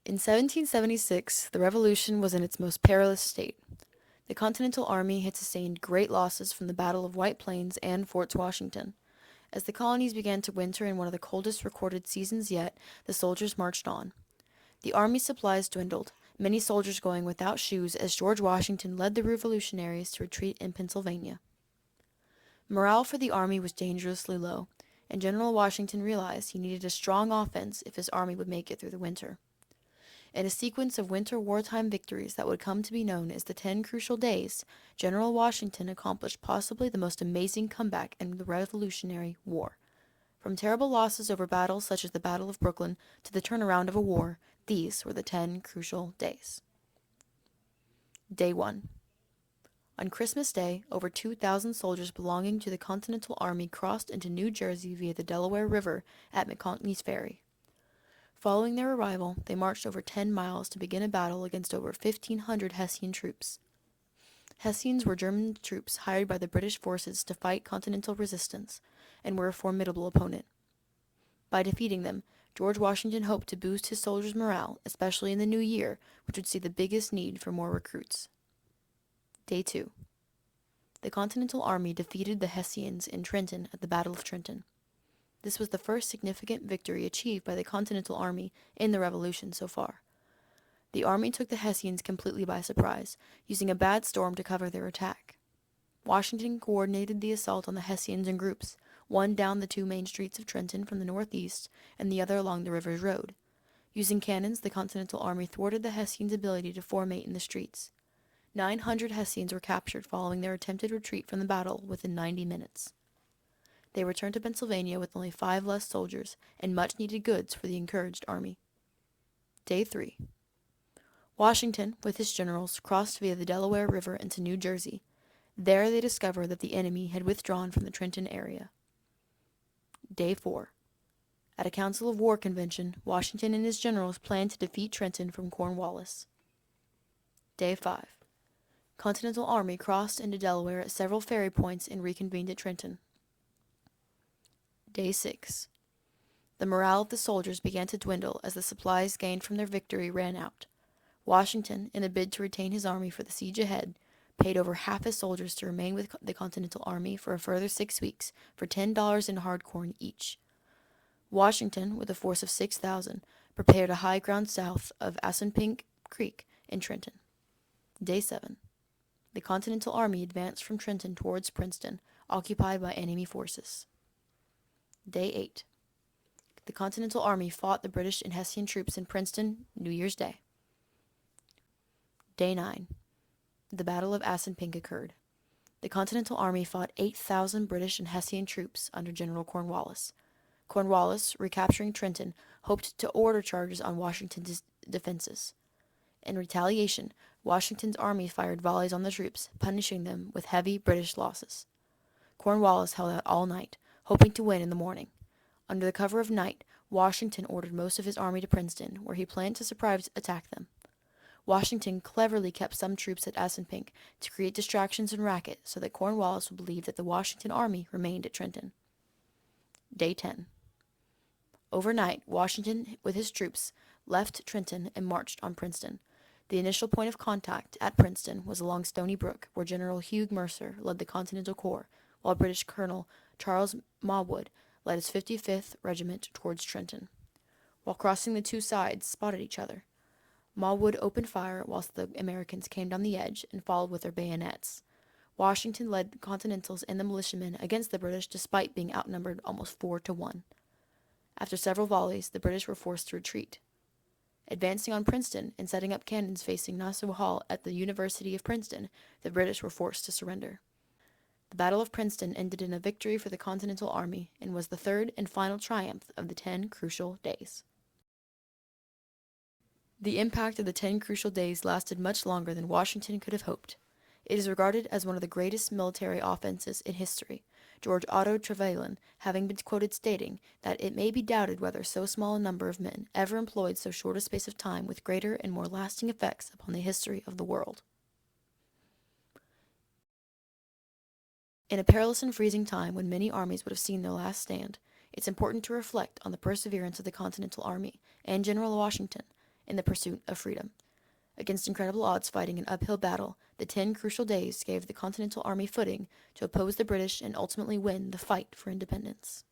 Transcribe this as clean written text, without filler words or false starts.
In 1776, the Revolution was in its most perilous state. The Continental Army had sustained great losses from the Battle of White Plains and Fort Washington. As the colonies began to winter in one of the coldest recorded seasons yet, the soldiers marched on. The army's supplies dwindled, many soldiers going without shoes as George Washington led the revolutionaries to retreat in Pennsylvania. Morale for the army was dangerously low, and General Washington realized he needed a strong offense if his army would make it through the winter. In a sequence of winter wartime victories that would come to be known as the 10 Crucial Days, General Washington accomplished possibly the most amazing comeback in the Revolutionary War. From terrible losses over battles such as the Battle of Brooklyn to the turnaround of a war, these were the 10 Crucial Days. Day 1. On Christmas Day, over 2,000 soldiers belonging to the Continental Army crossed into New Jersey via the Delaware River at McConkey's Ferry. Following their arrival, they marched over 10 miles to begin a battle against over 1,500 Hessian troops. Hessians were German troops hired by the British forces to fight Continental resistance, and were a formidable opponent. By defeating them, George Washington hoped to boost his soldiers' morale, especially in the new year, which would see the biggest need for more recruits. Day 2. The Continental Army defeated the Hessians in Trenton at the Battle of Trenton. This was the first significant victory achieved by the Continental Army in the Revolution so far. The army took the Hessians completely by surprise, using a bad storm to cover their attack. Washington coordinated the assault on the Hessians in groups, one down the two main streets of Trenton from the northeast and the other along the river's road. Using cannons, the Continental Army thwarted the Hessians' ability to formate in the streets. 900 Hessians were captured following their attempted retreat from the battle within 90 minutes. They returned to Pennsylvania with only 5 less soldiers and much-needed goods for the encouraged army. Day 3. Washington, with his generals, crossed via the Delaware River into New Jersey. There they discovered that the enemy had withdrawn from the Trenton area. Day 4. At a Council of War convention, Washington and his generals planned to defeat Trenton from Cornwallis. Day 5. Continental Army crossed into Delaware at several ferry points and reconvened at Trenton. Day 6. The morale of the soldiers began to dwindle as the supplies gained from their victory ran out. Washington, in a bid to retain his army for the siege ahead, paid over half his soldiers to remain with the Continental Army for a further 6 weeks for $10 in hard corn each. Washington, with a force of 6,000, prepared a high ground south of Assunpink Creek in Trenton. Day 7. The Continental Army advanced from Trenton towards Princeton, occupied by enemy forces. Day 8. The Continental Army fought the British and Hessian troops in Princeton New Year's Day. Day 9. The Battle of Assunpink occurred. The Continental Army fought 8,000 British and Hessian troops under General Cornwallis. Cornwallis, recapturing Trenton, hoped to order charges on Washington's defenses. In retaliation, Washington's army fired volleys on the troops, punishing them with heavy British losses. Cornwallis held out all night, hoping to win in the morning. Under the cover of night, Washington ordered most of his army to Princeton, where he planned to surprise attack them. Washington cleverly kept some troops at Assunpink to create distractions and racket so that Cornwallis would believe that the Washington army remained at Trenton. Day 10. Overnight, Washington, with his troops, left Trenton and marched on Princeton. The initial point of contact at Princeton was along Stony Brook, where General Hugh Mercer led the Continental Corps, while British Colonel Charles Mauwood led his 55th Regiment towards Trenton. While crossing, the two sides spotted each other. Mauwood opened fire whilst the Americans came down the edge and followed with their bayonets. Washington led the Continentals and the militiamen against the British despite being outnumbered almost 4-1. After several volleys, the British were forced to retreat. Advancing on Princeton and setting up cannons facing Nassau Hall at the University of Princeton, the British were forced to surrender. The Battle of Princeton ended in a victory for the Continental Army and was the third and final triumph of the 10 Crucial Days. The impact of the 10 Crucial Days lasted much longer than Washington could have hoped. It is regarded as one of the greatest military offenses in history, George Otto Trevelyan having been quoted stating that it may be doubted whether so small a number of men ever employed so short a space of time with greater and more lasting effects upon the history of the world. In a perilous and freezing time when many armies would have seen their last stand, it's important to reflect on the perseverance of the Continental Army and General Washington, in the pursuit of freedom. Against incredible odds fighting an uphill battle, the 10 crucial days gave the Continental Army footing to oppose the British and ultimately win the fight for independence.